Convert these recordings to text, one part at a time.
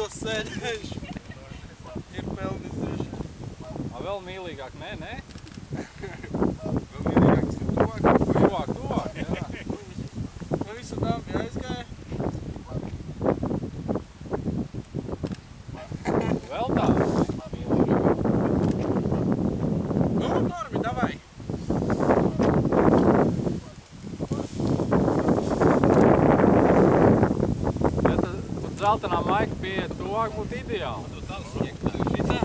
Ābols sēdēšu. Ir pelnis droši. Vēl mīlīgāk, nē? Vēl mīlīgāk, tas ir tuvāk. Tuvāk, jā. Nu visu dabu jāizgāja. Vēl tā mīlīgāk. Nu, Normi, davai. Ja tad zeltenā maika pie tuvāk būtu ideāli. Tu tālu sniegtāju šitā.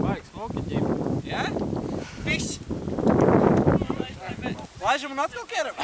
Vajag smuki ģim. Jā? Viss. Laižam un atkal keram.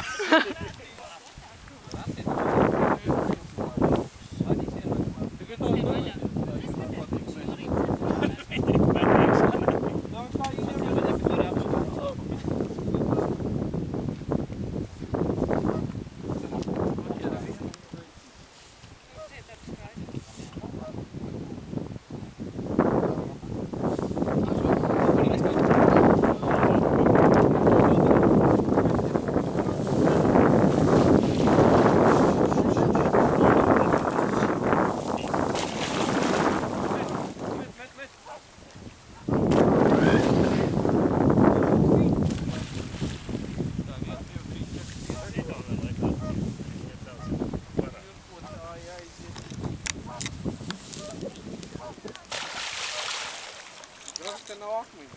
Droši, ka nav akmeņu.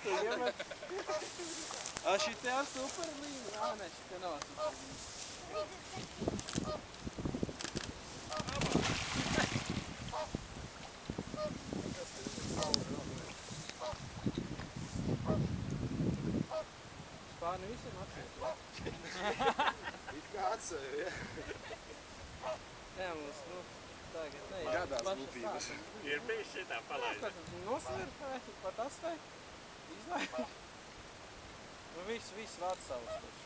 Tu iemet. Šitie ar superlīnu. Nē, šitie nav superlīnu. Spāni visiem atsevišķi. It kā atsevi, ja? Nē, mums, nu, tagad ne. Kādās būtības? Ir bijis šitā palaida. Nosvirpēt, pat astēt, izlaiž. Nu viss vāc savus taču.